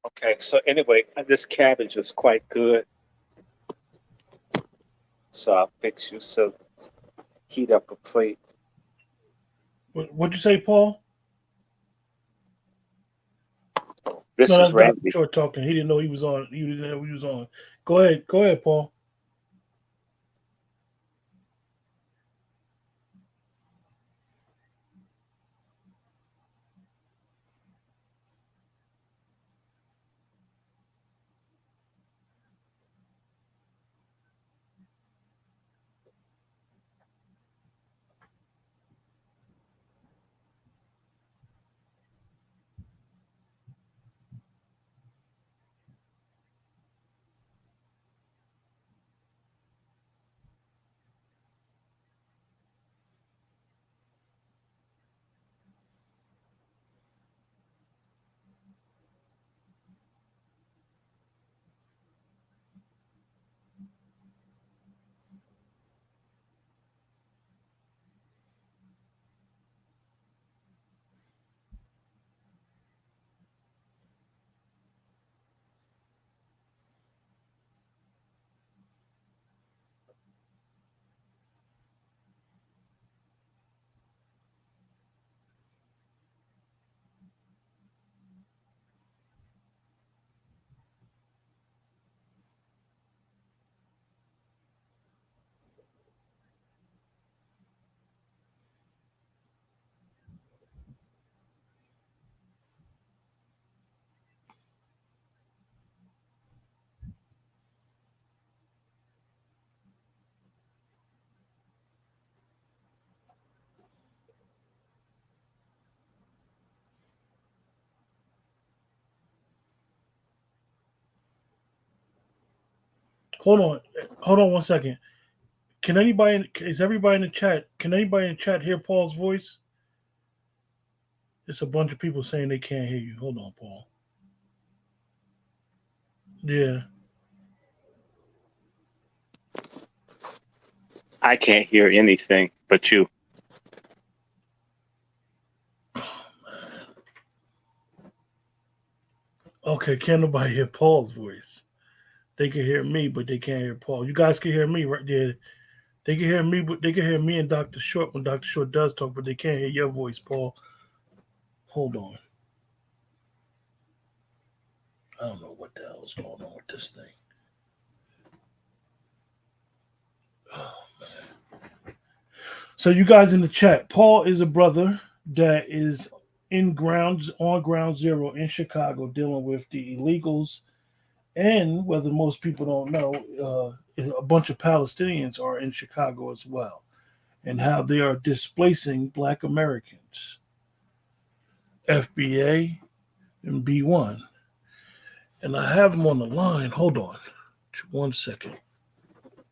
Okay, so anyway, this cabbage is quite good, so I'll fix you some, heat up a plate. What'd you say, Paul? No, This that is was Dr. Randy. Short talking. He didn't know he was on. You didn't know he was on. Go ahead. Go ahead, Paul. Hold on. Hold on 1 second. Can anybody? Is everybody in the chat? Can anybody in the chat hear Paul's voice? It's a bunch of people saying they can't hear you. Hold on, Paul. Yeah. I can't hear anything but you. Okay. Can't nobody hear Paul's voice? They can hear me, but they can't hear Paul. You guys can hear me, right? Yeah. They can hear me, but they can hear me and Dr. Short when Dr. Short does talk, but they can't hear your voice, Paul. Hold on. I don't know what the hell is going on with this thing. Oh, so you guys in the chat, Paul is a brother that is in grounds on ground zero in Chicago dealing with the illegals, and whether most people don't know, is a bunch of Palestinians are in Chicago as well, and how they are displacing Black Americans, FBA and B1. And I have them on the line. Hold on, 1 second.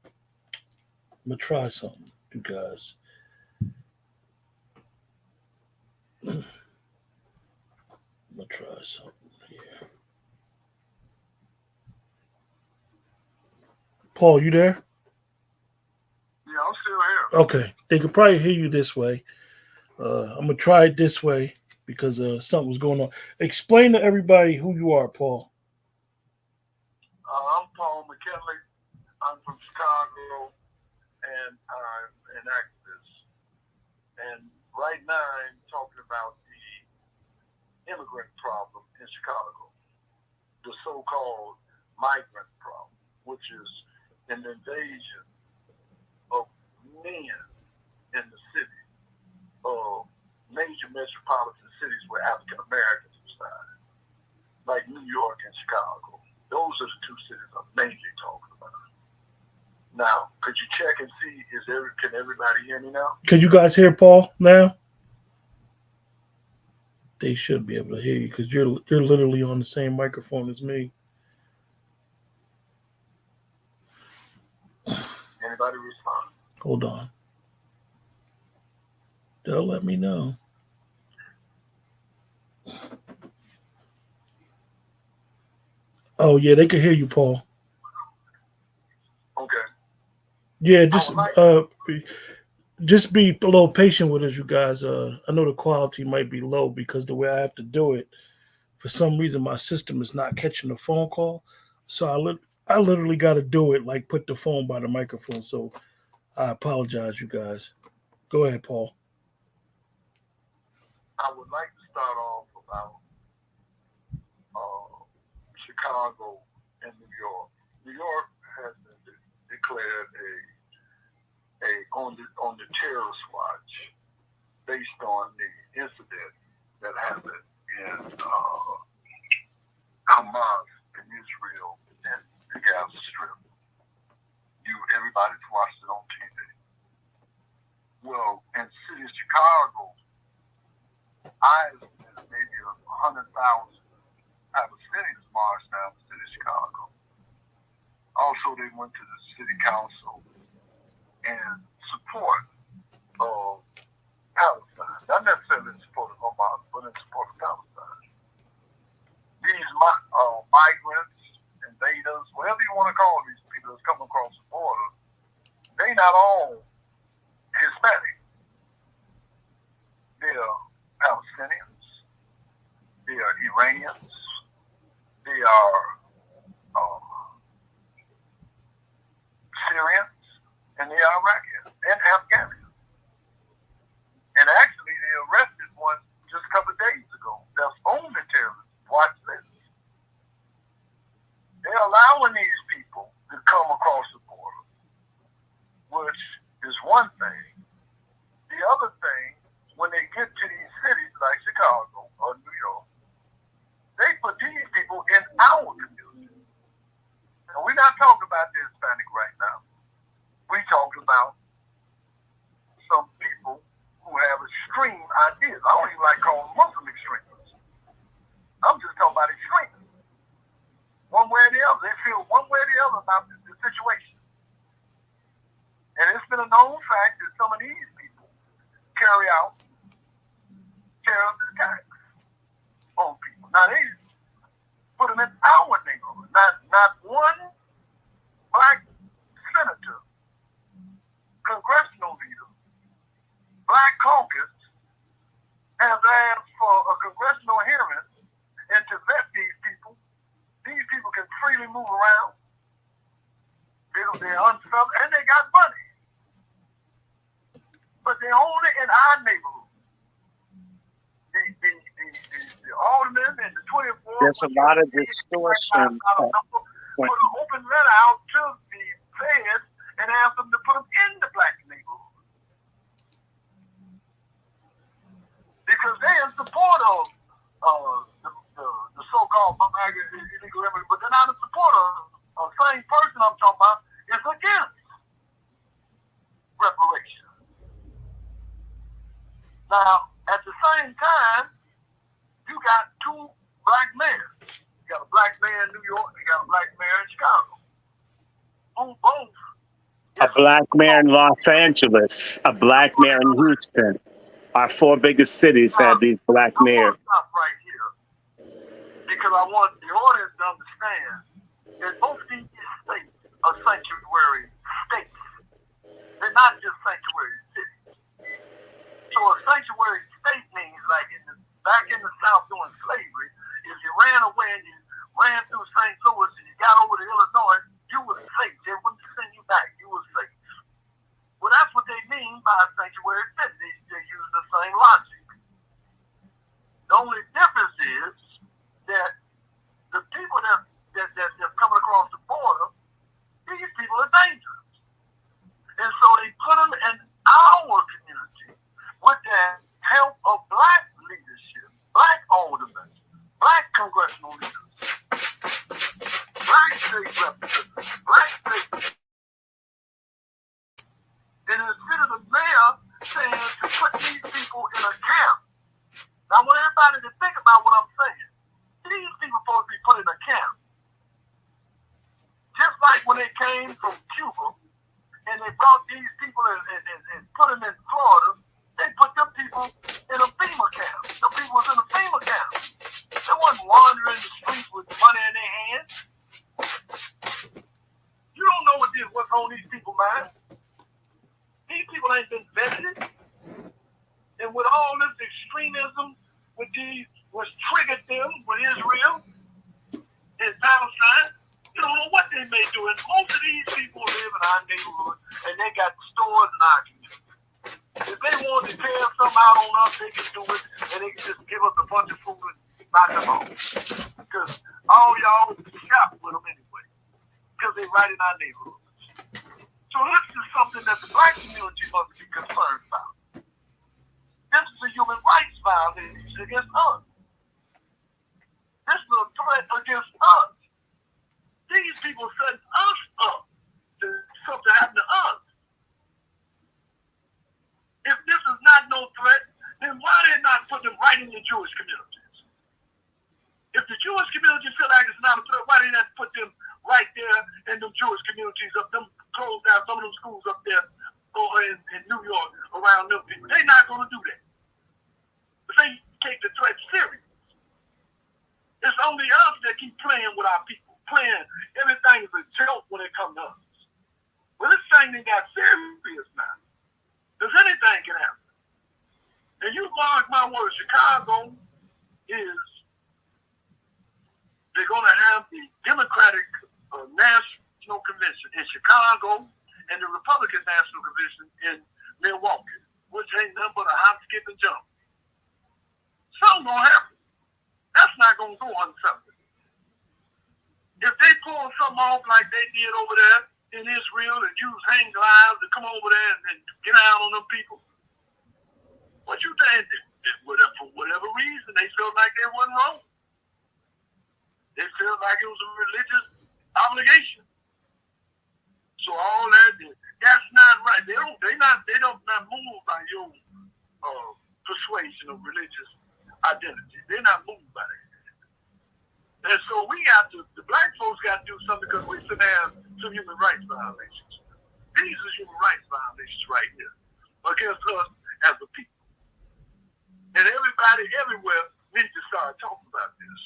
I'm gonna try something, you guys. I'm gonna try something here. Paul, you there? Yeah, I'm still here. Okay, they could probably hear you this way. I'm gonna try it this way because something was going on. Explain to everybody who you are, Paul. I'm Paul McKinley. I'm from Chicago, and I'm an activist. And right now, I'm talking about the immigrant problem in Chicago, the so-called migrant problem, which is an invasion of men in the city of major metropolitan cities where African Americans reside, like New York and Chicago. Those are the two cities I'm mainly talking about. Now, could you check and see, can everybody hear me now? Can you guys hear Paul now? They should be able to hear you because you're literally on the same microphone as me. Anybody respond? Hold on. They'll let me know. Oh yeah, they can hear you, Paul. Okay. Yeah, I would like, just be a little patient with us, you guys. I know the quality might be low because the way I have to do it For some reason, my system is not catching the phone call, so I literally got to do it like put the phone by the microphone. So I apologize, you guys. Go ahead, Paul. I would like to start off about Chicago and New York. New York has been declared on the terrorist watch based on the incident that happened in Hamas in Israel and the Gaza Strip. Everybody's watched it on TV. Well, in the city of Chicago, I estimated maybe 100,000 Palestinians marched down the city of Chicago. Also, they went to the city council and support of Palestine. Not necessarily in support of Hamas, but in support of Palestine. These migrants, invaders, whatever you want to call these people that's coming across the border, they not all Hispanic. They are Palestinians. They are Iranians. They are Syrians, and they are Iraqis and Afghans. And actually, they arrested one just a couple of days ago. That's on the terrorist watch list. They're allowing these people to come across the border, which is one thing. The other thing, when they get to these cities like Chicago or New York, they put these people in our community. And we're not talking about the Hispanic right now. We're talking about some people who have extreme ideas. I don't even like calling Muslim extremists. I'm just talking about extremists. One way or the other. They feel one way or the other about the situation. And it's been a known fact that some of these people carry out terrorist attacks on people. Now, they put them in our neighborhood. Not one black senator, congressional leader, black caucus has asked for a congressional hearing and to vet these people. These people can freely move around. They're unfettered and they got money. But they're only in our neighborhood. The aldermen and the 24. There's a lot of distortion. Put an open letter out to the feds and ask them to put them in the black neighborhood. Because they're in support of the so-called illegal immigrants, but they're not in support of the same person I'm talking about is against reparations. Now, at the same time, you got two black mayors. You got a black mayor in New York, you got a black mayor in Chicago. Who both. A black mayor in Los Angeles, a black mayor in Houston. Our four biggest cities have these black mayors. I want to stop right here because I want the audience to understand that both these states are sanctuary states. They're not just sanctuary cities. So a sanctuary state means like back in the South during slavery, if you ran away and you ran through St. Louis and you got over to Illinois, you were safe. They wouldn't send you back. You were safe. Well, that's what they mean by a sanctuary city. They use the same logic. The only difference is that the people that's coming across the border, these people are dangerous. And so they put them in our community with the help of black leadership, black aldermen, black congressional leaders, black state representatives, black state. And instead of the mayor saying to put these people in a camp, now I want everybody to think about what I'm saying. These people are supposed to be put in a camp. Just like when they came from Cuba and they brought these people and put them in Florida, they put them people in a FEMA camp. Some people was in a FEMA camp. They wasn't wandering the streets with money in their hands. You don't know what's on these people's minds. These people ain't been vetted. And with all this extremism, with these which triggered them with Israel and Palestine. You don't know what they may do. And most of these people live in our neighborhood and they got stores in our community. If they want to tear something out on us, they can do it and they can just give us a bunch of food and buy them all. Because all y'all shop with them anyway. Because they're right in our neighborhoods. So this is something that the black community must be concerned about. This is a human rights violation against us. This is a threat against us. These people setting us up to something happen to us. If this is not no threat, then why they not put them right in the Jewish communities? If the Jewish community feel like it's not a threat, why they not put them right there in them Jewish communities up, them close down some of them schools up there or in New York around them people? They're not going to do that. But they take the threat serious. It's only us that keep playing with our people, playing everything is a joke when it comes to us. Well, this thing they got serious now. Because anything can happen. And you mark my words, Chicago is, they're going to have the Democratic National Convention in Chicago and the Republican National Convention in Milwaukee, which ain't nothing but a hop, skip, and jump. Something's going to happen. That's not going to go unaccepted. If they pull something off like they did over there in Israel and use hang glides to come over there and get out on them people, what you think? For whatever reason, they felt like they wasn't wrong. They felt like it was a religious obligation. So all that's not right. They don't move by your persuasion of religious identity. They're not moved by that. And so the black folks got to do something because we should have some human rights violations. These are human rights violations right here against us as a people. And everybody everywhere needs to start talking about this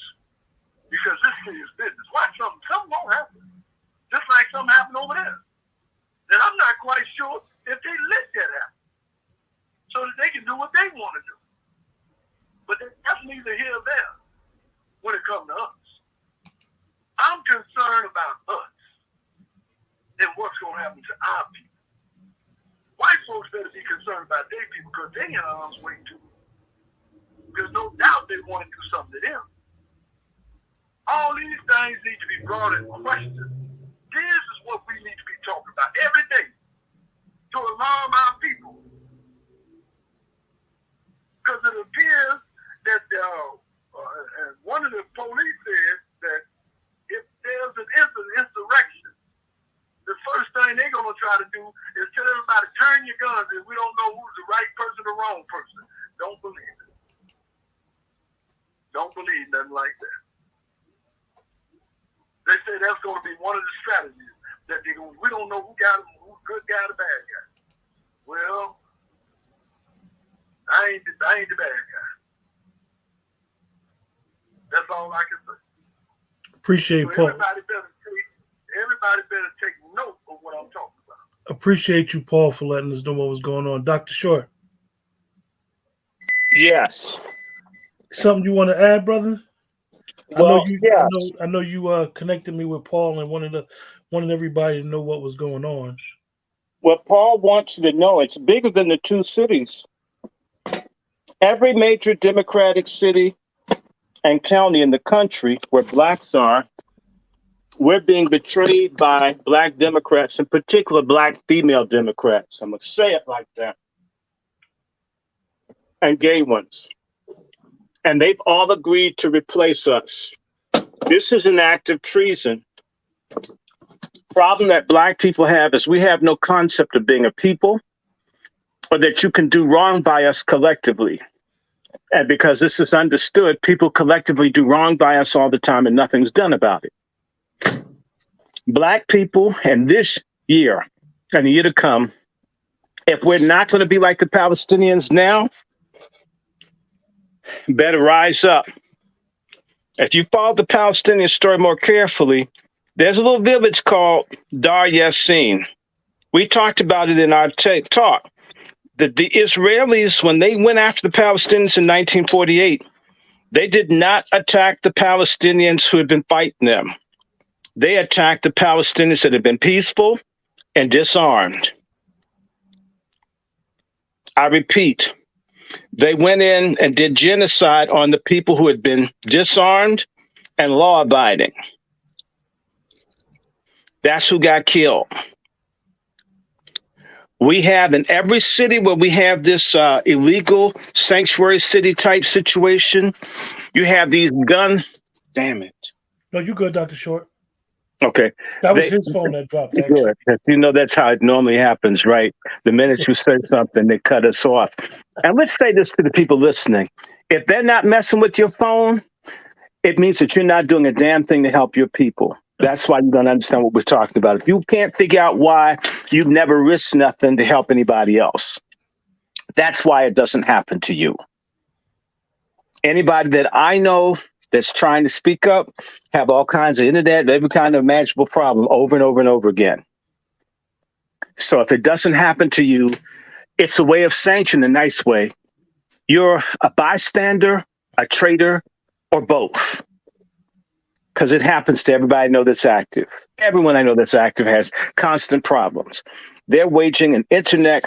because this is business. Watch something won't happen. Just like something happened over there. And I'm not quite sure if they let that happen so that they can do what they want to do. But that's neither here nor there when it comes to us. I'm concerned about us and what's going to happen to our people. White folks better be concerned about their people because they in arm's way too. There's no doubt they want to do something to them. All these things need to be brought in question. This is what we need to be talking about every day to alarm our people. Because it appears that one of the police said that if there's an insurrection, the first thing they're going to try to do is tell everybody, turn your guns if we don't know who's the right person or the wrong person. Don't believe it. Don't believe nothing like that. They say that's going to be one of the strategies that we don't know who's good guy or the bad guy. Well, I ain't the bad guy. That's all I can say. Appreciate so Paul. Everybody better take note of what I'm talking about. Appreciate you, Paul, for letting us know what was going on. Dr. Short. Yes. Something you want to add, brother? Well, I know you connected me with Paul and wanted everybody to know what was going on. Well, Paul wants you to know it's bigger than the two cities. Every major Democratic city and county in the country where blacks are, we're being betrayed by black Democrats, in particular black female Democrats. I'm going to say it like that. And gay ones. And they've all agreed to replace us. This is an act of treason. Problem that black people have is we have no concept of being a people or that you can do wrong by us collectively. And because this is understood, people collectively do wrong by us all the time and nothing's done about it. Black people, and this year and the year to come, if we're not going to be like the Palestinians now, better rise up. If you follow the Palestinian story more carefully, there's a little village called Dar Yassin. We talked about it in our talk. The Israelis, when they went after the Palestinians in 1948, They did not attack the Palestinians who had been fighting them. They attacked the Palestinians that had been peaceful and disarmed. I repeat, they went in and did genocide on the people who had been disarmed and law-abiding. That's who got killed. We have in every city where we have this illegal sanctuary city type situation, you have these damn it. No, you good, Dr. Short. Okay. That was his phone that dropped. Good. You know, that's how it normally happens, right? The minute you say something, they cut us off. And let's say this to the people listening. If they're not messing with your phone, it means that you're not doing a damn thing to help your people. That's why you don't understand what we're talking about. If you can't figure out why you've never risked nothing to help anybody else, that's why it doesn't happen to you. Anybody that I know that's trying to speak up have all kinds of internet, every kind of imaginable problem over and over and over again. So if it doesn't happen to you, it's a way of saying in a nice way, you're a bystander, a traitor, or both. Because it happens to everybody I know that's active. Everyone I know that's active has constant problems. They're waging an internet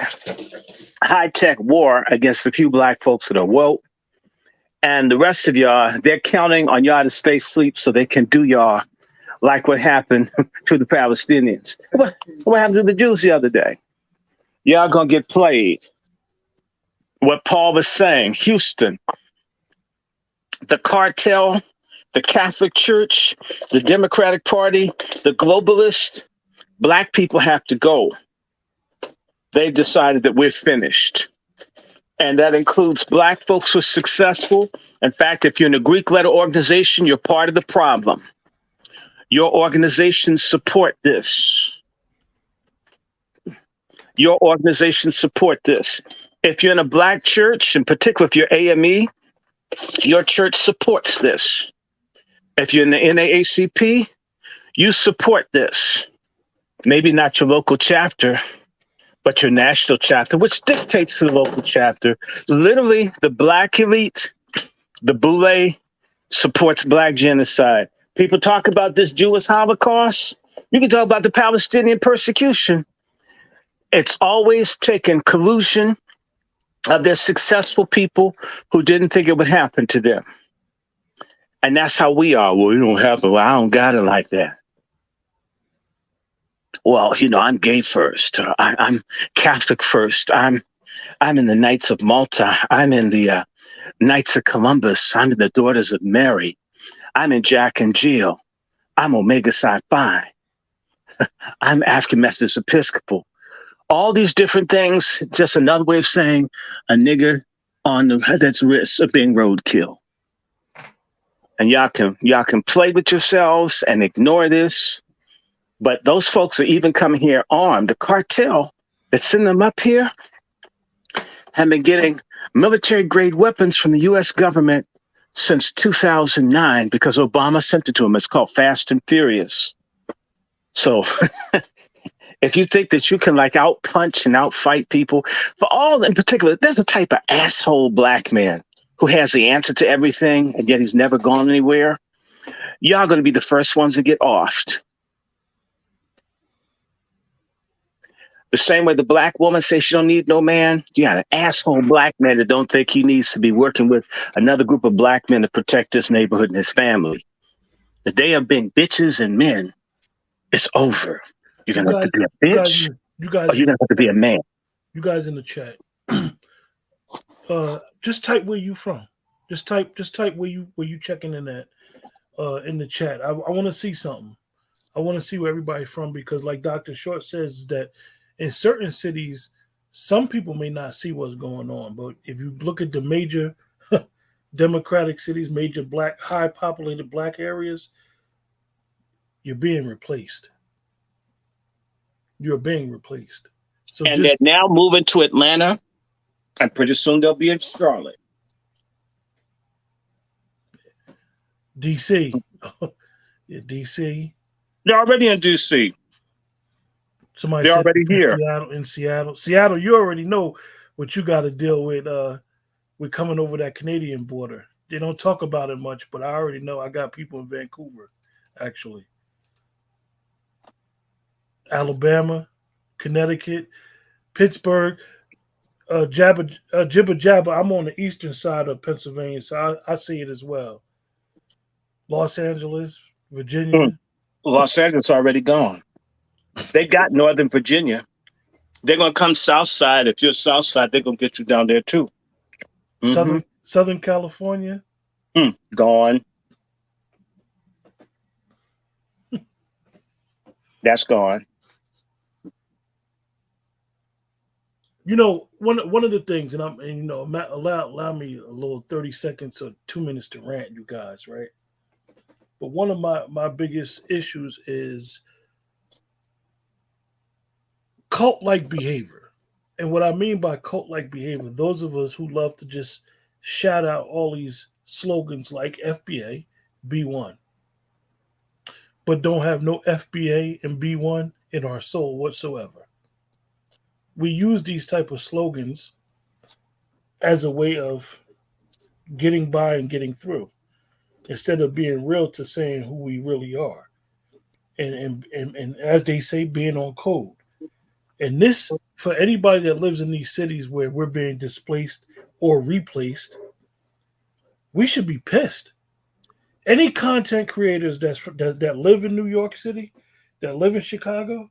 high-tech war against the few black folks that are woke. And the rest of y'all, they're counting on y'all to stay asleep so they can do y'all like what happened to the Palestinians. What happened to the Jews the other day? Y'all gonna get played. What Paul was saying, Houston, the cartel, the Catholic Church, the Democratic Party, the globalists, black people have to go. They've decided that we're finished. And that includes black folks who are successful. In fact, if you're in a Greek letter organization, you're part of the problem. Your organizations support this. Your organizations support this. If you're in a black church, in particular, if you're AME, your church supports this. If you're in the NAACP, you support this. Maybe not your local chapter, but your national chapter, which dictates to the local chapter. Literally, the black elite, the boule, supports black genocide. People talk about this Jewish Holocaust. You can talk about the Palestinian persecution. It's always taken collusion of their successful people who didn't think it would happen to them. And that's how we are. Well, you don't have to. Well, I don't got it like that. Well, you know, I'm gay first. I'm Catholic first. I'm in the Knights of Malta. I'm in the Knights of Columbus. I'm in the Daughters of Mary. I'm in Jack and Jill. I'm Omega Psi Phi. I'm African Methodist Episcopal. All these different things, just another way of saying a nigger that's risk of being roadkill. And y'all can play with yourselves and ignore this. But those folks are even coming here armed. The cartel that's sending them up here have been getting military-grade weapons from the U.S. government since 2009 because Obama sent it to them. It's called Fast and Furious. So if you think that you can like outpunch and outfight people, for all in particular, there's a type of asshole black man who has the answer to everything, and yet he's never gone anywhere. Y'all going to be the first ones to get offed. The same way the black woman says she don't need no man, you got an asshole black man that don't think he needs to be working with another group of black men to protect his neighborhood and his family. The day of being bitches and men is over. You're going to have to be a bitch, or you're going to have to be a man. You guys in the chat, just type where you from. Just type where you checking in at in the chat. I want to see something. I want to see where everybody's from, because like Dr. Short says that in certain cities, some people may not see what's going on. But if you look at the major democratic cities, major black, high populated black areas, you're being replaced. You're being replaced. So and they're now moving to Atlanta, and pretty soon they'll be in Charlotte. DC. Yeah, DC. They're already in DC. Somebody They're said already here. Seattle, you already know what you got to deal with. We're coming over that Canadian border. They don't talk about it much, but I already know I got people in Vancouver, actually, Alabama, Connecticut, Pittsburgh, Jibba Jabba. I'm on the eastern side of Pennsylvania, so I see it as well. Los Angeles, Mm. Virginia. Los Angeles already gone. They got Northern Virginia. They're gonna come South Side. If you're South Side, they're gonna get you down there too. Mm-hmm. Southern California. Gone. That's gone. You know, one of the things, and you know, allow me a little 30 seconds or 2 minutes to rant, you guys, right? But one of my biggest issues is cult like behavior. And what I mean by cult like behavior, those of us who love to just shout out all these slogans like FBA, B1, but don't have no FBA and B1 in our soul whatsoever. We use these type of slogans as a way of getting by and getting through instead of being real to saying who we really are. And as they say, being on code. And this, for anybody that lives in these cities where we're being displaced or replaced, we should be pissed. Any content creators that live in New York City, that live in Chicago,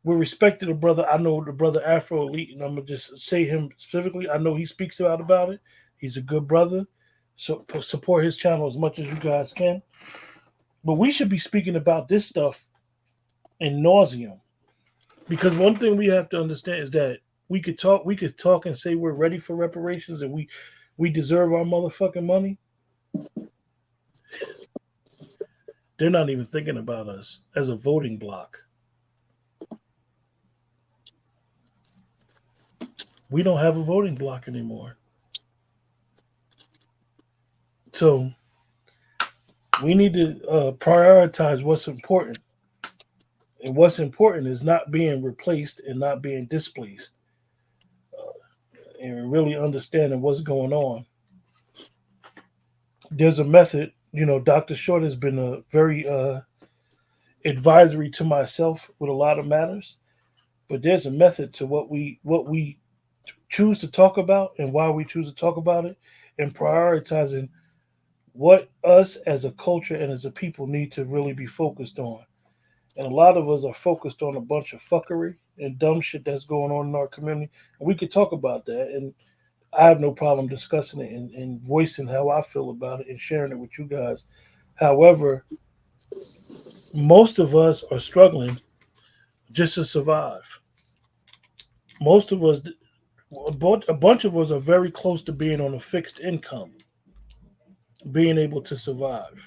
we respect the brother. I know the brother Afro Elite, and I'm gonna just say him specifically. I know he speaks about it. He's a good brother. So support his channel as much as you guys can. But we should be speaking about this stuff in nauseum. Because one thing we have to understand is that we could talk and say we're ready for reparations and we deserve our motherfucking money. They're not even thinking about us as a voting bloc. We don't have a voting bloc anymore. So we need to prioritize what's important. And what's important is not being replaced and not being displaced, and really understanding what's going on. There's a method, you know, Dr. Short has been a very advisory to myself with a lot of matters, but there's a method to what we choose to talk about and why we choose to talk about it, and prioritizing what us as a culture and as a people need to really be focused on. And a lot of us are focused on a bunch of fuckery and dumb shit that's going on in our community. And we could talk about that. And I have no problem discussing it and voicing how I feel about it and sharing it with you guys. However, most of us are struggling just to survive. Most of us, a bunch of us are very close to being on a fixed income, being able to survive.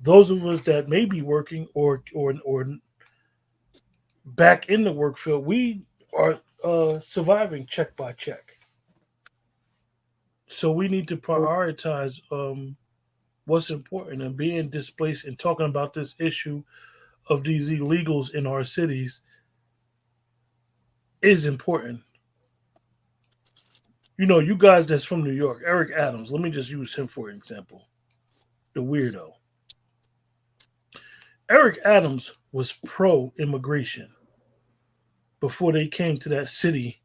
Those of us that may be working or back in the work field, we are surviving check by check. So we need to prioritize what's important, and being displaced and talking about this issue of these illegals in our cities is important. You know, you guys that's from New York, Eric Adams, let me just use him for example, the weirdo. Eric Adams was pro immigration before they came to that city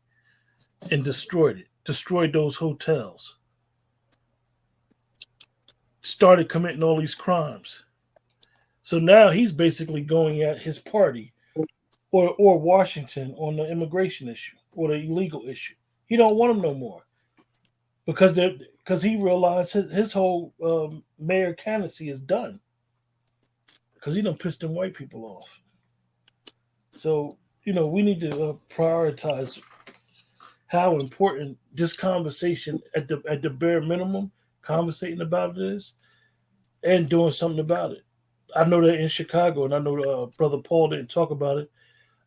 and destroyed it, destroyed those hotels, started committing all these crimes. So now he's basically going at his party or Washington on the immigration issue or the illegal issue. He don't want them no more because he realized his whole mayor candidacy is done because he done pissed them white people off. So you know we need to prioritize how important this conversation at the bare minimum, conversating about it is, and doing something about it. I know that in Chicago, and I know Brother Paul didn't talk about it.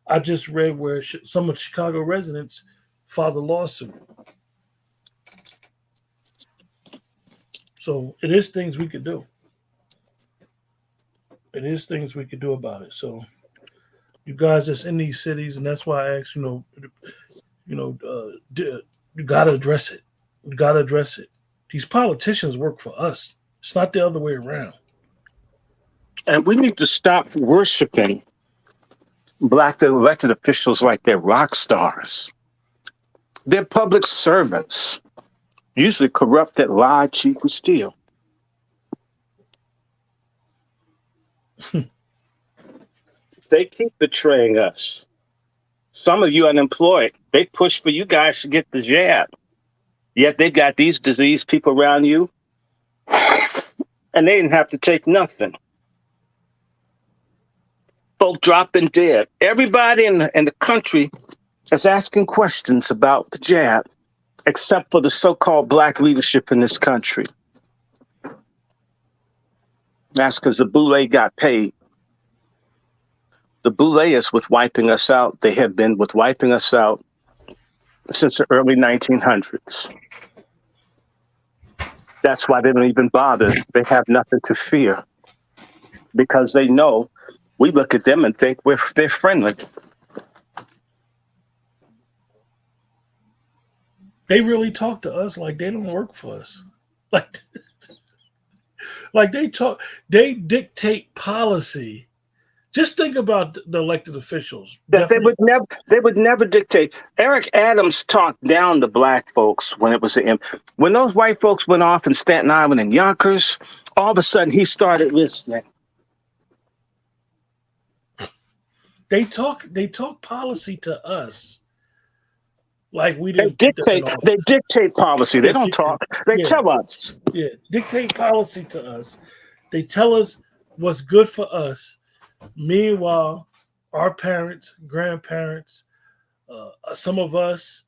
I just read where some of Chicago residents filed a lawsuit. So it is things we could do. It is things we could do about it. So you guys that's in these cities, and that's why I asked, you know, you got to address it. You got to address it. These politicians work for us. It's not the other way around. And we need to stop worshiping Black elected officials like they're rock stars. They're public servants, usually corrupted, lie, cheat, and steal. They keep betraying us. Some of you unemployed, they push for you guys to get the jab. Yet they've got these diseased people around you, and they didn't have to take nothing. Folk dropping dead. Everybody in the country is asking questions about the jab, except for the so-called Black leadership in this country. That's because the boule got paid. The boule is with wiping us out. They have been with wiping us out since the early 1900s. That's why they don't even bother. They have nothing to fear because they know we look at them and think they're friendly. They really talk to us like they don't work for us. Like they dictate policy. Just think about the elected officials. That they would never dictate. Eric Adams talked down to Black folks when it was when those white folks went off in Staten Island and Yonkers, all of a sudden he started listening. They talk policy to us like we didn't. They dictate policy. They don't talk. They tell us. Yeah, dictate policy to us. They tell us what's good for us. Meanwhile, our parents, grandparents, some of us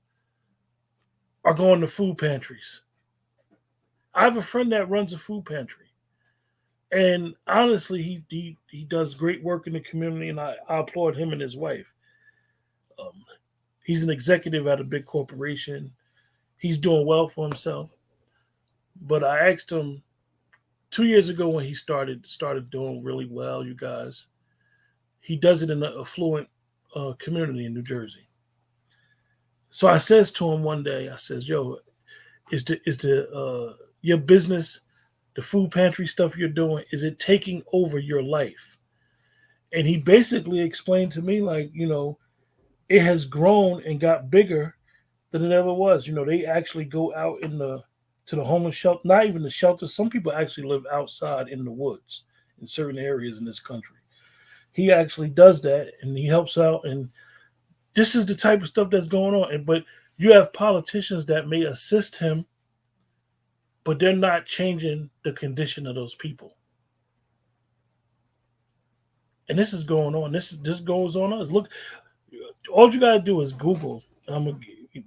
are going to food pantries. I have a friend that runs a food pantry. And honestly, he does great work in the community, and I applaud him and his wife. He's an executive at a big corporation. He's doing well for himself. But I asked him 2 years ago when he started doing really well, you guys. He does it in an affluent community in New Jersey. So I says to him one day, I says, "Yo, is your business, the food pantry stuff you're doing, is it taking over your life?" And he basically explained to me, like, it has grown and got bigger than it ever was. They actually go out to the homeless shelter, not even the shelter. Some people actually live outside in the woods in certain areas in this country. He actually does that, and he helps out. And this is the type of stuff that's going on. But you have politicians that may assist him, but they're not changing the condition of those people. And this is going on. This goes on us. Look, all you gotta do is Google. And I'm gonna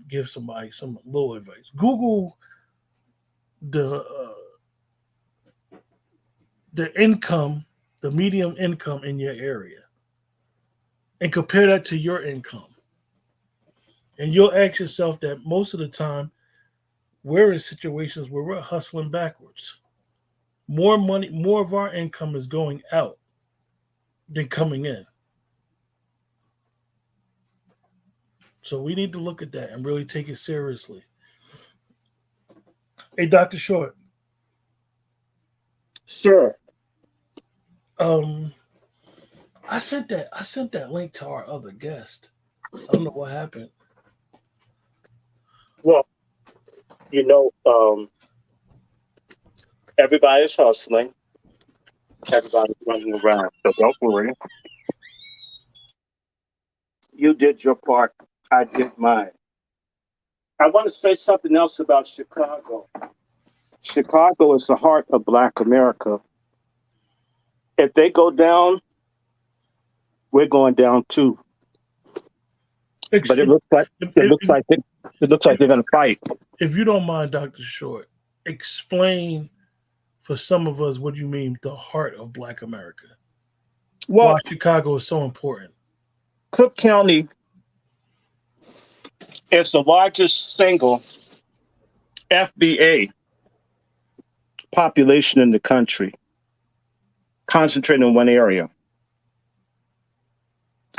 give somebody some little advice. Google the income, the median income in your area, and compare that to your income. And you'll ask yourself that most of the time, we're in situations where we're hustling backwards. More money, more of our income is going out than coming in. So we need to look at that and really take it seriously. Hey, Dr. Short. Sure. I sent that link to our other guest. I don't know what happened. Well, everybody's hustling. Everybody's running around. So don't worry. You did your part. I did mine. I want to say something else about Chicago. Chicago is the heart of Black America. If they go down, we're going down too. But it looks like they're going to fight. If you don't mind, Dr. Short, explain for some of us what you mean the heart of Black America. Well, why Chicago is so important. Cook County is the largest single FBA population in the country, concentrated in one area.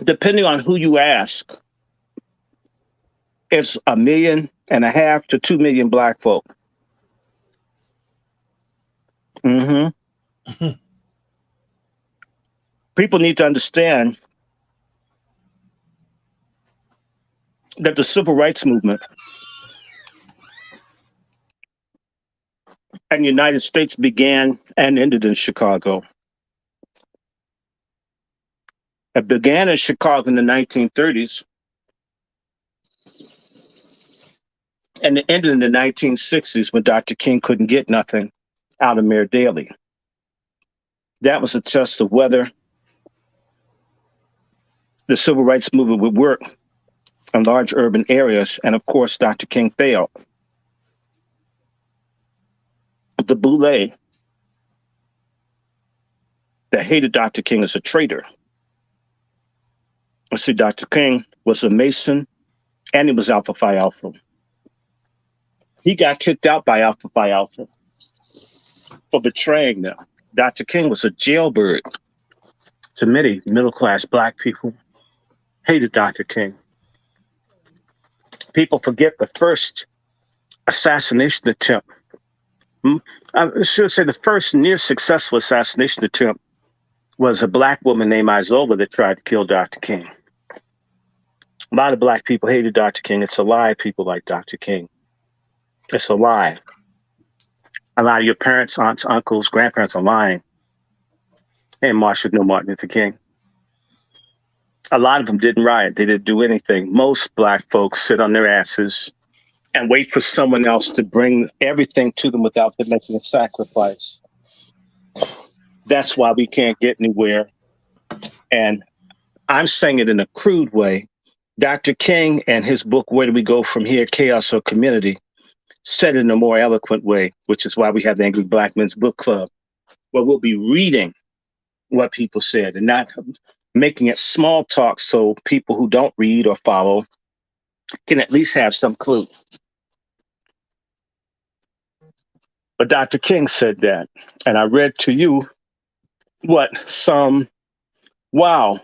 Depending on who you ask, it's 1.5 million to 2 million Black folk. Hmm. People need to understand that the civil rights movement in the United States began and ended in Chicago. It began in Chicago in the 1930s and it ended in the 1960s when Dr. King couldn't get nothing out of Mayor Daley. That was a test of whether the civil rights movement would work in large urban areas, and of course, Dr. King failed. The boule that hated Dr. King as a traitor. See, Dr. King was a Mason and he was Alpha Phi Alpha. He got kicked out by Alpha Phi Alpha for betraying them. Dr. King was a jailbird to many middle class black people. Hated Dr. King. People forget the first assassination attempt. I should say the first near successful assassination attempt was a black woman named Isola that tried to kill Dr. King. A lot of black people hated Dr. King. It's a lie, people like Dr. King. It's a lie. A lot of your parents, aunts, uncles, grandparents are lying. And Marshall knew Martin Luther King. A lot of them didn't riot. They didn't do anything. Most black folks sit on their asses and wait for someone else to bring everything to them without them making a sacrifice. That's why we can't get anywhere. And I'm saying it in a crude way. Dr. King and his book, Where Do We Go From Here, Chaos or Community, said it in a more eloquent way, which is why we have the Angry Black Men's Book Club, where we'll be reading what people said and not making it small talk so people who don't read or follow can at least have some clue. But Dr. King said that, and I read to you wow,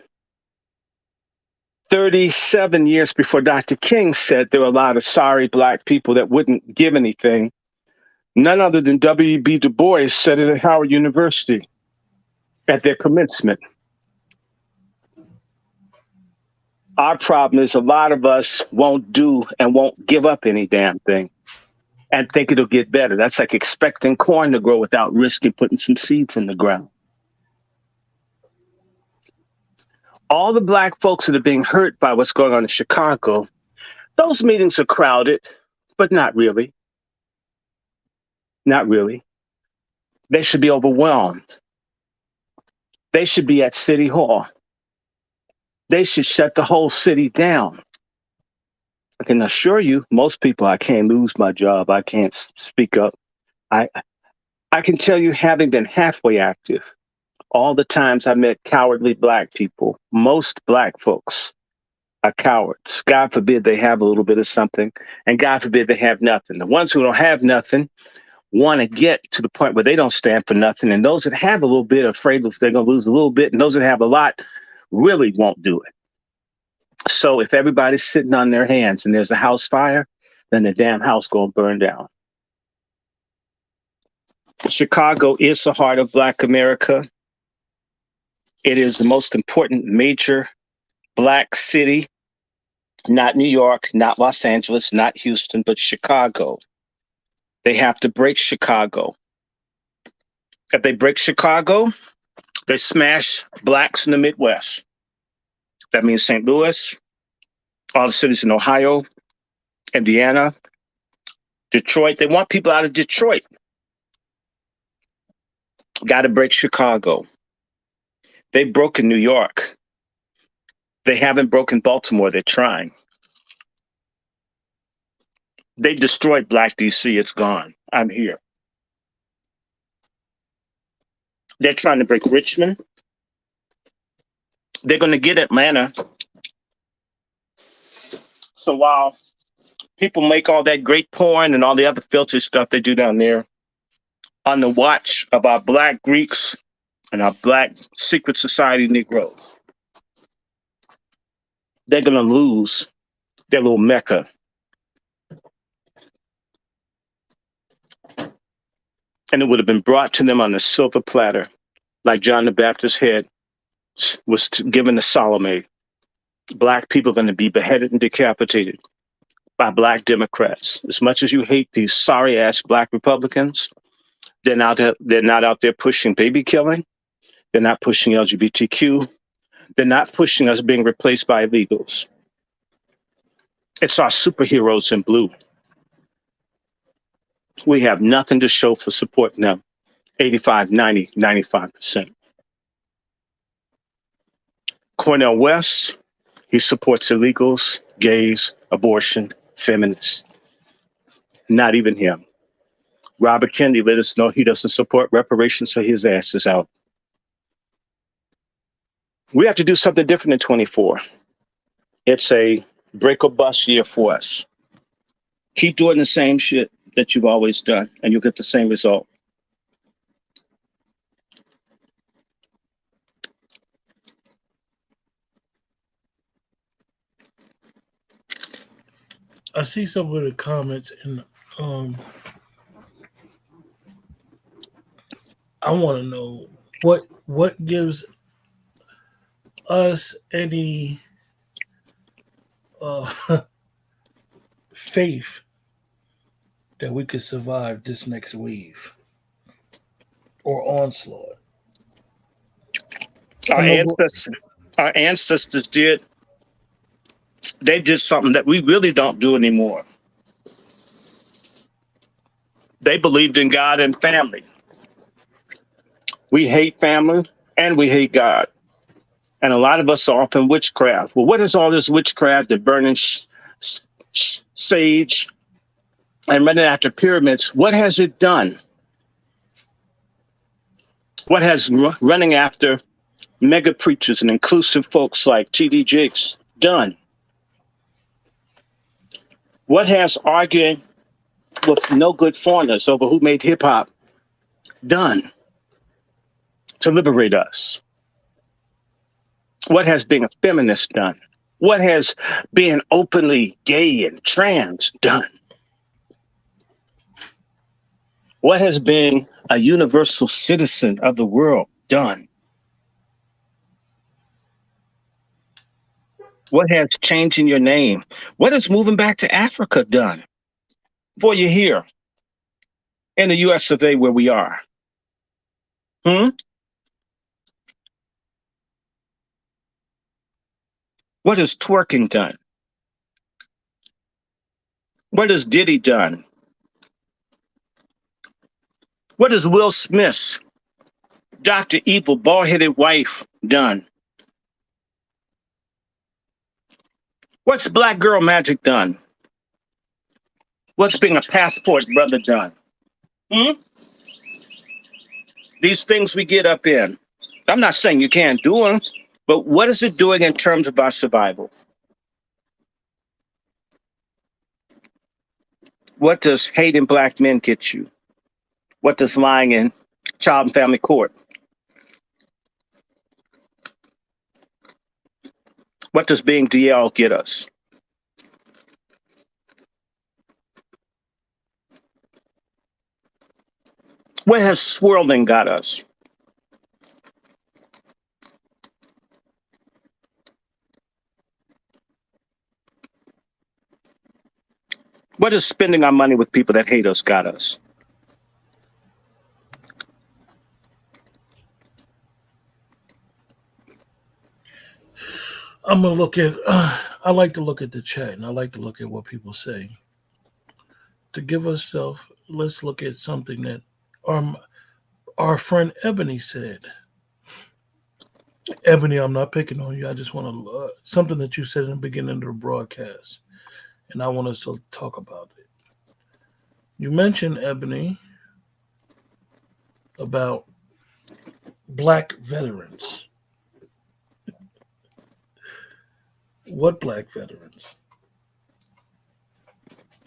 37 years before Dr. King said there were a lot of sorry black people that wouldn't give anything. None other than W.E.B. Du Bois said it at Howard University at their commencement. Our problem is a lot of us won't do and won't give up any damn thing and think it'll get better. That's like expecting corn to grow without risking putting some seeds in the ground. All the black folks that are being hurt by what's going on in Chicago, those meetings are crowded, but not really. Not really. They should be overwhelmed. They should be at City Hall. They should shut the whole city down. I can assure you, most people, I can't lose my job. I can't speak up. I can tell you, having been halfway active, all the times I met cowardly black people, most black folks are cowards. God forbid they have a little bit of something, and God forbid they have nothing. The ones who don't have nothing want to get to the point where they don't stand for nothing, and those that have a little bit are afraid that they're going to lose a little bit, and those that have a lot really won't do it. So if everybody's sitting on their hands and there's a house fire, then the damn house going to burn down. Chicago is the heart of Black America. It is the most important major Black city, not New York, not Los Angeles, not Houston, but Chicago. They have to break Chicago. If they break Chicago, they smash blacks in the Midwest. That means St. Louis, all the cities in Ohio, Indiana, Detroit. They want people out of Detroit. Got to break Chicago. They've broken New York. They haven't broken Baltimore. They're trying. They destroyed Black DC. It's gone. I'm here. They're trying to break Richmond. They're going to get Atlanta. So while people make all that great porn and all the other filthy stuff they do down there, on the watch of our Black Greeks and our Black secret society Negroes, they're going to lose their little mecca. and it would have been brought to them on a silver platter, like John the Baptist's head was given to Salome. Black people are going to be beheaded and decapitated by black Democrats. As much as you hate these sorry ass black Republicans, they're not out there pushing baby killing. They're not pushing LGBTQ. They're not pushing us being replaced by illegals. It's our superheroes in blue. We have nothing to show for supporting them. 85, 90, 95%. Cornel West, he supports illegals, gays, abortion, feminists. Not even him. Robert Kennedy let us know he doesn't support reparations, so his ass is out. We have to do something different in 24. It's a break or bust year for us. Keep doing the same shit that you've always done, and you'll get the same result. I see some of the comments, and I want to know what gives us any faith that we could survive this next wave or onslaught. Our ancestors did something that we really don't do anymore. They believed in God and family. We hate family and we hate God. And a lot of us are off in witchcraft. Well, what is all this witchcraft and burning sage and running after pyramids? What has it done? What has running after mega preachers and inclusive folks like T.D. Jakes done? What has arguing with no good foreigners over who made hip hop done to liberate us? What has being a feminist done? What has being openly gay and trans done? What has being a universal citizen of the world done? What has changing your name? What has moving back to Africa done for you here in the US of A where we are? What has twerking done? What has Diddy done? What has Will Smith's Dr. Evil bald-headed wife done? What's Black Girl Magic done? What's being a passport brother done? These things we get up in. I'm not saying you can't do them, but what is it doing in terms of our survival? What does hating black men get you? What does lying in child and family court? What does being DL get us? What has swirling got us? What is spending our money with people that hate us got us? I'm gonna look at. I like to look at the chat, and I like to look at what people say. To give ourselves, let's look at something that our friend Ebony said. Ebony, I'm not picking on you. I just want to something that you said in the beginning of the broadcast, and I want us to talk about it. You mentioned, Ebony, about black veterans. What black veterans?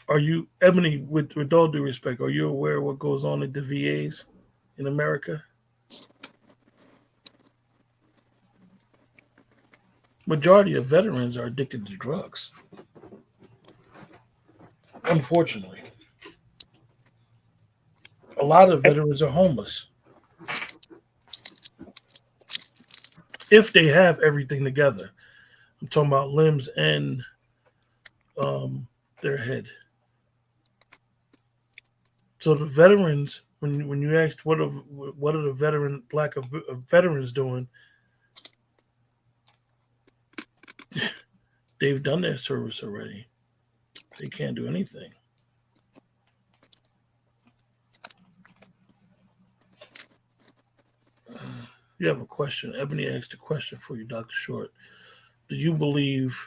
Are you, Ebony, with all due respect, are you aware of what goes on at the VAs in America? Majority of veterans are addicted to drugs. Unfortunately. A lot of veterans are homeless. If they have everything together. I'm talking about limbs and their head. So the veterans, when you asked what are the veterans doing, they've done their service already. They can't do anything. You have a question. Ebony asked a question for you, Dr. Short. Do you believe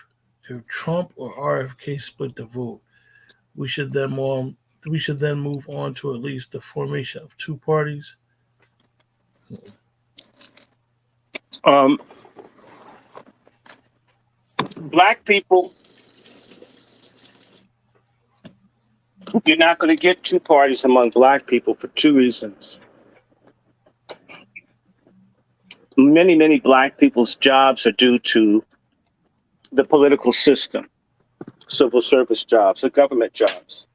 if Trump or RFK split the vote, we should then move on to at least the formation of two parties? Black people, you're not going to get two parties among black people for two reasons. Many black people's jobs are due to the political system, civil service jobs, the government jobs.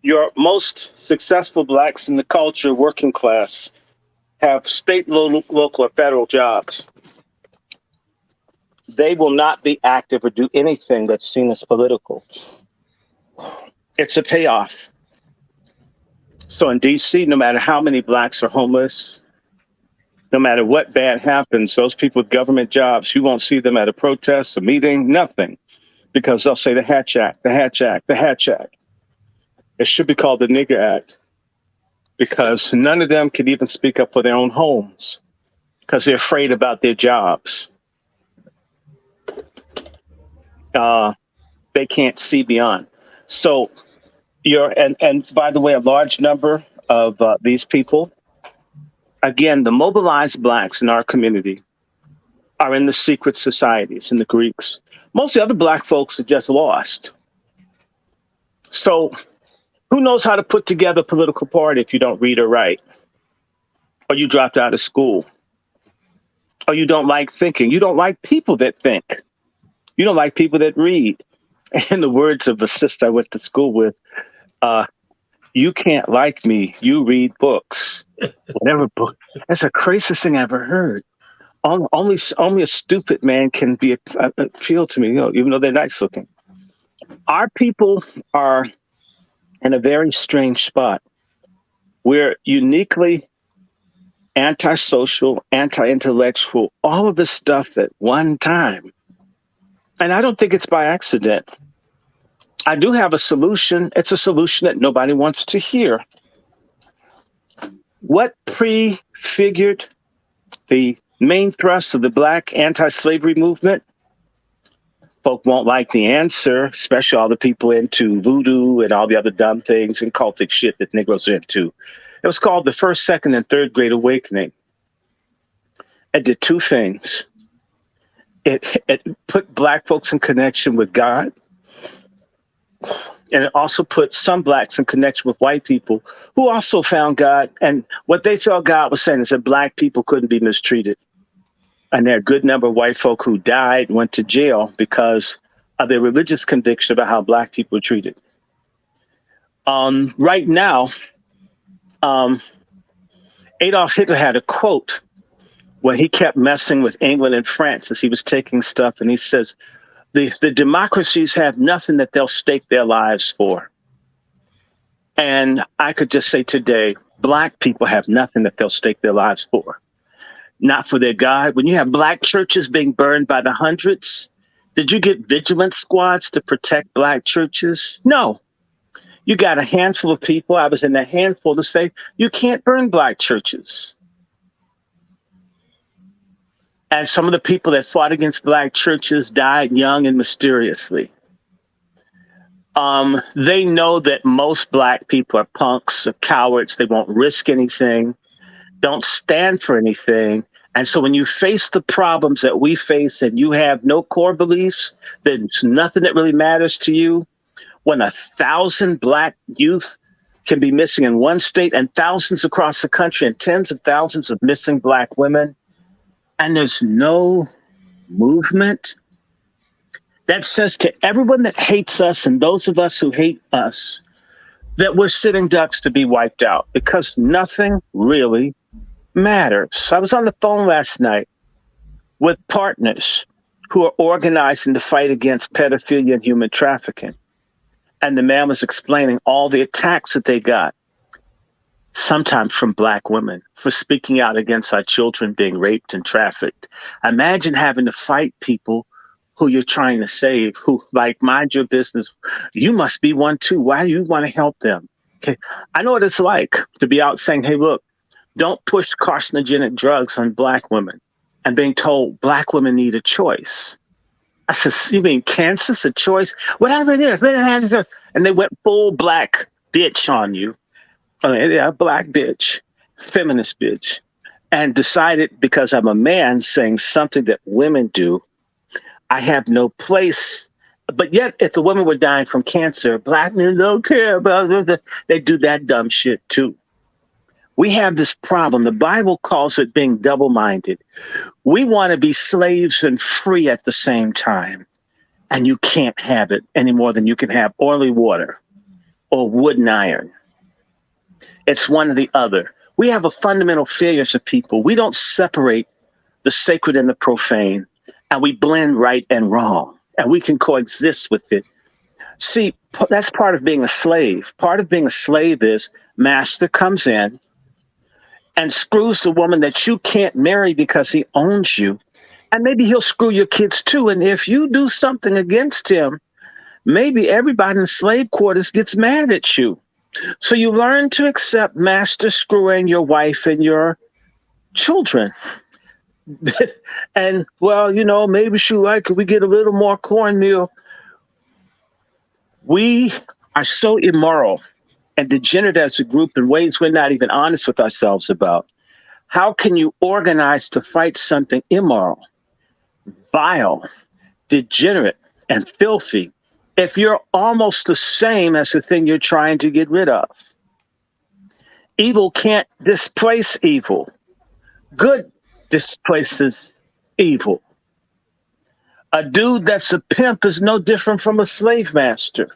Your most successful blacks in the culture, working class, have state, local, or federal jobs. They will not be active or do anything that's seen as political. It's a payoff. So in DC, no matter how many blacks are homeless, no matter what bad happens, those people with government jobs, you won't see them at a protest, a meeting, nothing, because they'll say the Hatch Act, the Hatch Act, the Hatch Act. It should be called the Nigger Act, because none of them can even speak up for their own homes because they're afraid about their jobs. They can't see beyond. So and by the way, a large number of these people, again, the mobilized blacks in our community are in the secret societies, in the Greeks. Most of the other black folks are just lost. So who knows how to put together a political party if you don't read or write? Or you dropped out of school? Or you don't like thinking? You don't like people that think. You don't like people that read. In the words of a sister I went to school with, you can't like me. You read books. Whatever book. That's the craziest thing I ever heard. Only a stupid man can appeal to me, even though they're nice looking. Our people are in a very strange spot. We're uniquely antisocial, anti-intellectual, all of this stuff at one time. And I don't think it's by accident. I do have a solution. It's a solution that nobody wants to hear. What prefigured the main thrust of the black anti-slavery movement? Folk won't like the answer, especially all the people into voodoo and all the other dumb things and cultic shit that Negroes are into. It was called the first, second, and third Great Awakening. It did two things. It put black folks in connection with God. And it also put some blacks in connection with white people who also found God. And what they felt God was saying is that black people couldn't be mistreated. And there are a good number of white folk who died, went to jail because of their religious conviction about how black people were treated. Right now, Adolf Hitler had a quote when he kept messing with England and France as he was taking stuff. And he says, the democracies have nothing that they'll stake their lives for. And I could just say today, black people have nothing that they'll stake their lives for. Not for their God. When you have black churches being burned by the hundreds, did you get vigilance squads to protect black churches? No. You got a handful of people. I was in a handful to say, you can't burn black churches. And some of the people that fought against black churches died young and mysteriously. They know that most black people are punks, or cowards. They won't risk anything, don't stand for anything. And so when you face the problems that we face and you have no core beliefs, there's nothing that really matters to you. When 1,000 black youth can be missing in one state and thousands across the country and tens of thousands of missing black women, and there's no movement, That says to everyone that hates us and those of us who hate us that we're sitting ducks to be wiped out because nothing really matters. I was on the phone last night with partners who are organizing to fight against pedophilia and human trafficking. And the man was explaining all the attacks that they got, sometimes from Black women, for speaking out against our children being raped and trafficked. Imagine having to fight people who you're trying to save, who like mind your business. You must be one too. Why do you want to help them? Okay. I know what it's like to be out saying, hey, look, don't push carcinogenic drugs on Black women, and being told Black women need a choice. I said, you mean cancer's a choice? Whatever it is. And they went full Black bitch on you. Yeah, Black bitch, feminist bitch. And decided because I'm a man saying something that women do, I have no place. But yet, if the women were dying from cancer, Black men don't care about it. They do that dumb shit too. We have this problem. The Bible calls it being double-minded. We want to be slaves and free at the same time. And you can't have it any more than you can have oily water or wood and iron. It's one or the other. We have a fundamental failure as a people. We don't separate the sacred and the profane, and we blend right and wrong, and we can coexist with it. See, that's part of being a slave. Part of being a slave is master comes in and screws the woman that you can't marry because he owns you. And maybe he'll screw your kids too. And if you do something against him, maybe everybody in slave quarters gets mad at you. So you learn to accept master screwing your wife and your children. And, well, maybe could we get a little more cornmeal? We are so immoral and degenerate as a group in ways we're not even honest with ourselves about. How can you organize to fight something immoral, vile, degenerate, and filthy if you're almost the same as the thing you're trying to get rid of? Evil can't displace evil. Good displaces evil. A dude that's a pimp is no different from a slave master.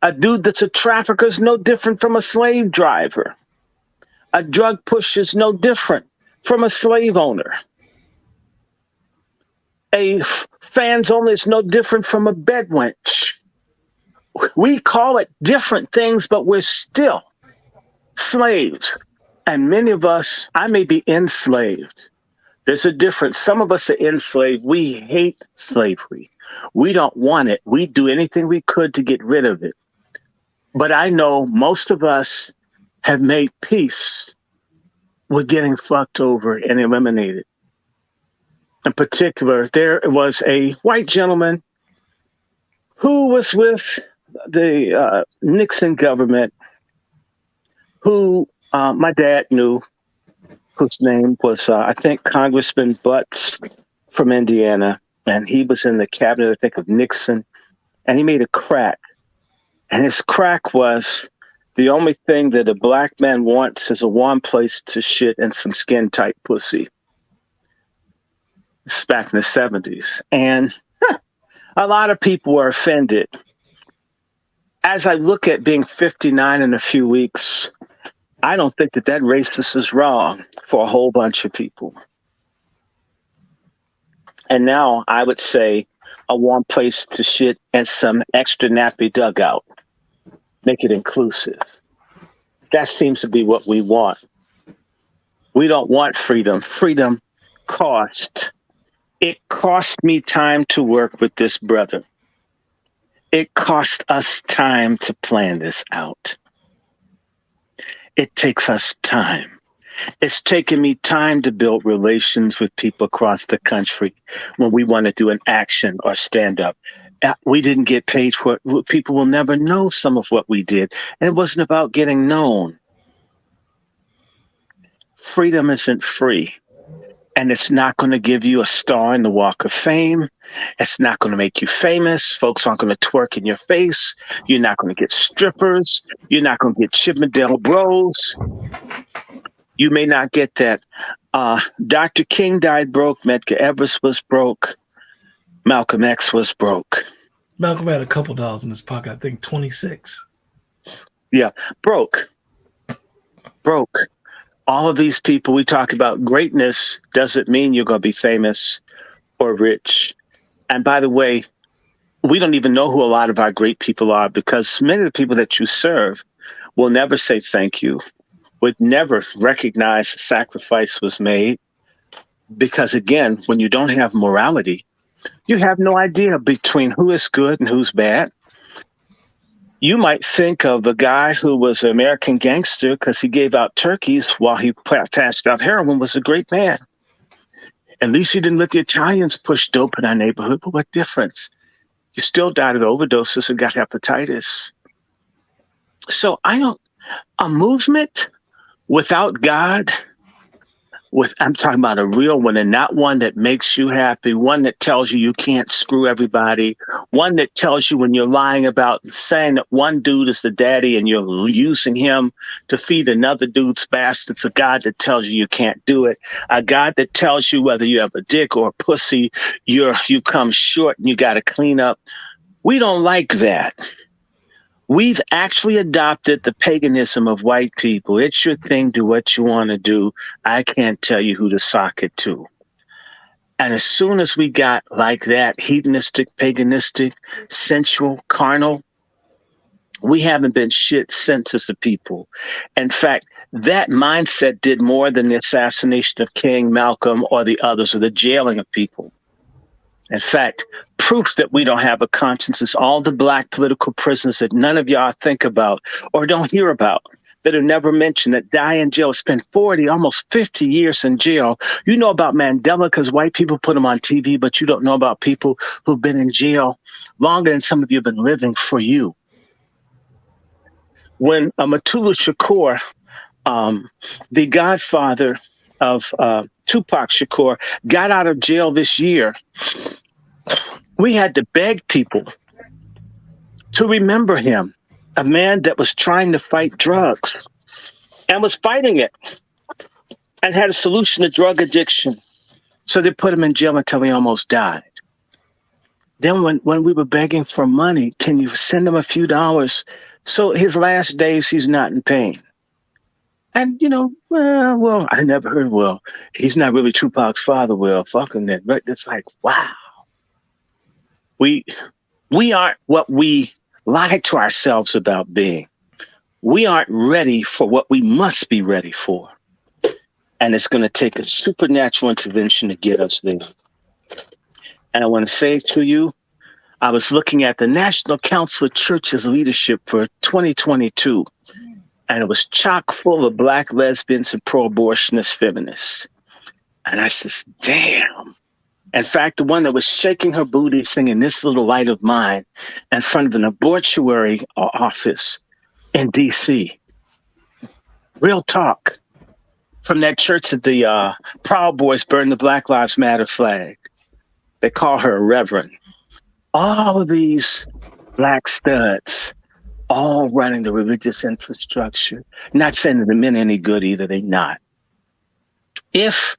A dude that's a trafficker is no different from a slave driver. A drug pusher is no different from a slave owner. A fans only is no different from a bedwench. We call it different things, but we're still slaves. And many of us, I may be enslaved. There's a difference. Some of us are enslaved. We hate slavery. We don't want it. We do anything we could to get rid of it. But I know most of us have made peace with getting fucked over and eliminated. In particular, there was a white gentleman who was with the Nixon government who my dad knew, whose name was, I think, Congressman Butts from Indiana. And he was in the cabinet, I think, of Nixon. And he made a crack. And his crack was the only thing that a Black man wants is a warm place to shit and some skin-tight pussy. It's back in the 70s. And a lot of people were offended. As I look at being 59 in a few weeks, I don't think that racist is wrong for a whole bunch of people. And now I would say a warm place to shit and some extra nappy dugout. Make it inclusive. That seems to be what we want. We don't want freedom. Freedom cost. It cost me time to work with this brother. It cost us time to plan this out. It takes us time. It's taken me time to build relations with people across the country when we want to do an action or stand up. We didn't get paid for it. People will never know some of what we did. And it wasn't about getting known. Freedom isn't free. And it's not going to give you a star in the Walk of Fame. It's not going to make you famous. Folks aren't going to twerk in your face. You're not going to get strippers. You're not going to get Chippendale bros. You may not get that. Dr. King died broke. Medgar Evers was broke. Malcolm X was broke. Malcolm had a couple dollars in his pocket. I think 26. Yeah, broke. Broke. All of these people we talk about greatness doesn't mean you're going to be famous or rich. And by the way, we don't even know who a lot of our great people are because many of the people that you serve will never say thank you, would never recognize the sacrifice was made. Because again, when you don't have morality, you have no idea between who is good and who's bad. You might think of a guy who was an American gangster because he gave out turkeys while he passed out heroin was a great man. At least he didn't let the Italians push dope in our neighborhood. But what difference? You still died of overdoses and got hepatitis. So a movement without God, I'm talking about a real one and not one that makes you happy, one that tells you can't screw everybody, one that tells you when you're lying about saying that one dude is the daddy and you're using him to feed another dude's bastards, a God that tells you can't do it, a God that tells you whether you have a dick or a pussy, you come short and you got to clean up. We don't like that. We've actually adopted the paganism of white people. It's your thing, do what you want to do. I can't tell you who to sock it to. And as soon as we got like that, hedonistic, paganistic, sensual, carnal, we haven't been shit since as a people. In fact, that mindset did more than the assassination of King Malcolm or the others or the jailing of people. In fact, proof that we don't have a conscience is all the black political prisoners that none of y'all think about or don't hear about, that are never mentioned, that die in jail, spend 40, almost 50 years in jail. You know about Mandela because white people put him on TV, but you don't know about people who've been in jail longer than some of you have been living for you. When Mutulu Shakur, the godfather of Tupac Shakur, got out of jail this year, we had to beg people to remember him, a man that was trying to fight drugs and was fighting it and had a solution to drug addiction. So they put him in jail until he almost died. Then when we were begging for money, can you send him a few dollars? So his last days, he's not in pain. And, well, I never heard, well, he's not really Tupac's father. Well, fuck him then. Right? It's like, wow. We aren't what we lie to ourselves about being. We aren't ready for what we must be ready for. And it's going to take a supernatural intervention to get us there. And I want to say to you, I was looking at the National Council of Churches leadership for 2022, and it was chock full of black lesbians and pro-abortionist feminists. And I said, damn. In fact, the one that was shaking her booty singing This Little Light of Mine in front of an abortuary office in D.C. Real talk. From that church that the Proud Boys burned the Black Lives Matter flag. They call her a reverend. All of these black studs, all running the religious infrastructure. Not saying that the men any good either, they not. If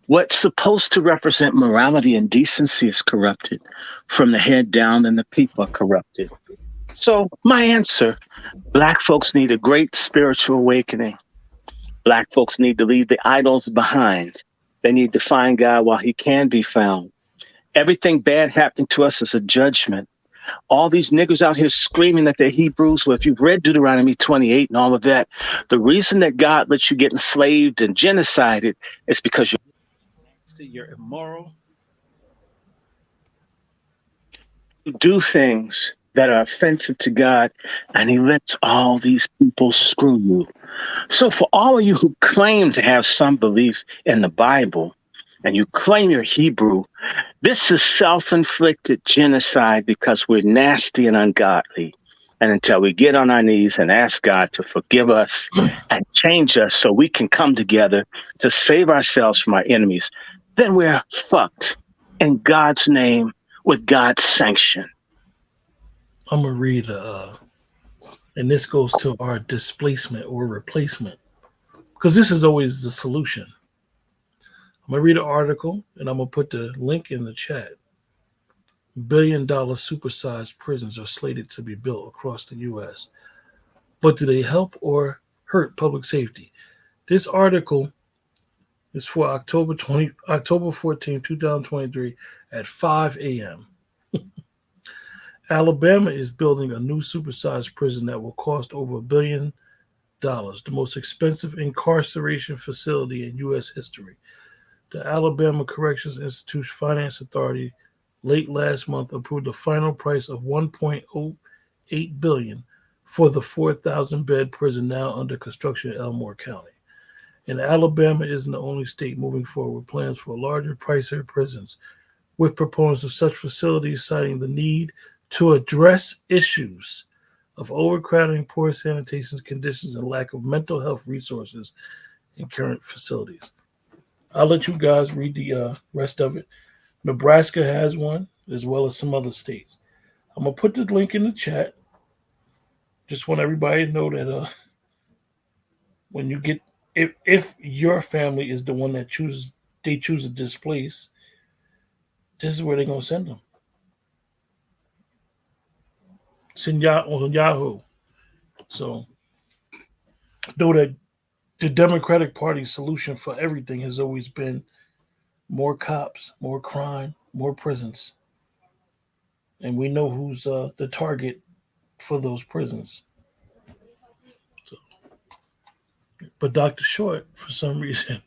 what's supposed to represent morality and decency is corrupted from the head down, then the people are corrupted. So my answer, black folks need a great spiritual awakening. Black folks need to leave the idols behind. They need to find God while he can be found. Everything bad happening to us is a judgment. All these niggers out here screaming that they're Hebrews. Well, if you've read Deuteronomy 28 and all of that, the reason that God lets you get enslaved and genocided is because you're immoral. You do things that are offensive to God, and he lets all these people screw you. So for all of you who claim to have some belief in the Bible, and you claim you're Hebrew, this is self-inflicted genocide because we're nasty and ungodly. And until we get on our knees and ask God to forgive us and change us so we can come together to save ourselves from our enemies, then we're fucked in God's name with God's sanction. I'm going to read, and this goes to our displacement or replacement, because this is always the solution. I'm going to read an article, and I'm going to put the link in the chat. billion-dollar supersized prisons are slated to be built across the U.S. But do they help or hurt public safety? This article is for October 14, 2023 at 5 a.m. Alabama is building a new supersized prison that will cost over $1 billion, the most expensive incarceration facility in U.S. history. The Alabama Corrections Institute Finance Authority late last month approved a final price of $1.08 billion for the 4,000-bed prison now under construction in Elmore County. And Alabama isn't the only state moving forward with plans for larger, pricier prisons, with proponents of such facilities citing the need to address issues of overcrowding, poor sanitation conditions, and lack of mental health resources in current facilities. I'll let you guys read the rest of it. Nebraska has one, as well as some other states. I'm going to put the link in the chat. Just want everybody to know that when you get, if your family is the one that choose to displace, this is where they're going to send them. Send on Yahoo. So, know that the Democratic Party's solution for everything has always been more cops, more crime, more prisons. And we know who's the target for those prisons. So, but Dr. Short, for some reason,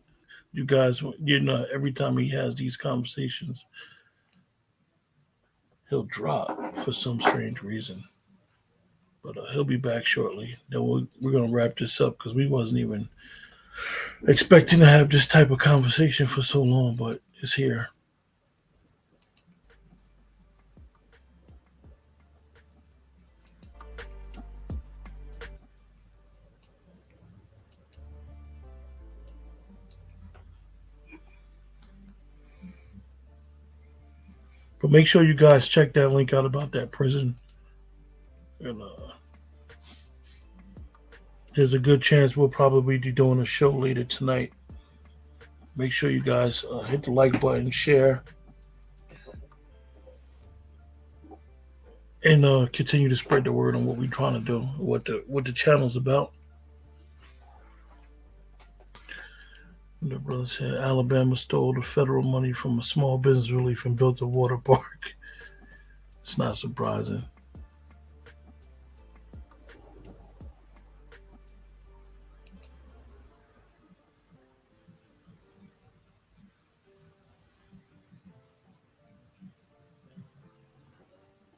you guys, every time he has these conversations, he'll drop for some strange reason. But he'll be back shortly. Then we're going to wrap this up because we wasn't even expecting to have this type of conversation for so long, but it's here. But make sure you guys check that link out about that prison. And there's a good chance we'll probably be doing a show later tonight. Make sure you guys hit the like button, share, and continue to spread the word on what we're trying to do, what the channel's about. The brother said Alabama stole the federal money from a small business relief and built a water park. It's not surprising.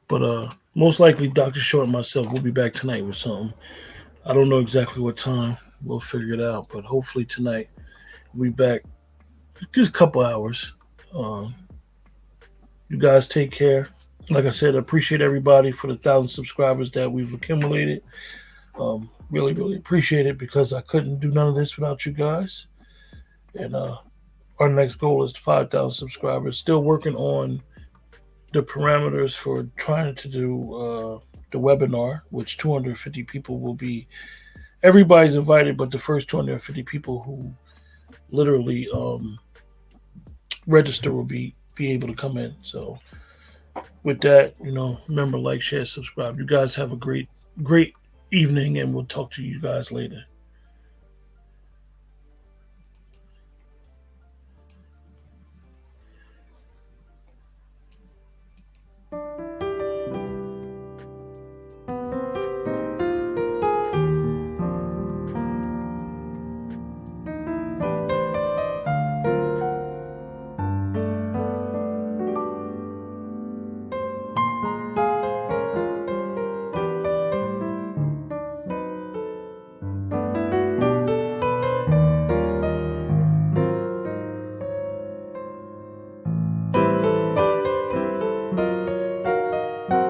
But most likely Dr. Short and myself will be back tonight with something. I don't know exactly what time. We'll figure it out. But hopefully tonight we'll be back. Just a couple hours. You guys take care. Like I said, I appreciate everybody for the 1,000 subscribers that we've accumulated. Really, really appreciate it because I couldn't do none of this without you guys. And our next goal is 5,000 subscribers. Still working on the parameters for trying to do the webinar, which 250 people will be. Everybody's invited, but the first 250 people who literally register will be able to come in. So with that, remember, like, share, subscribe. You guys have a great evening, and we'll talk to you guys later.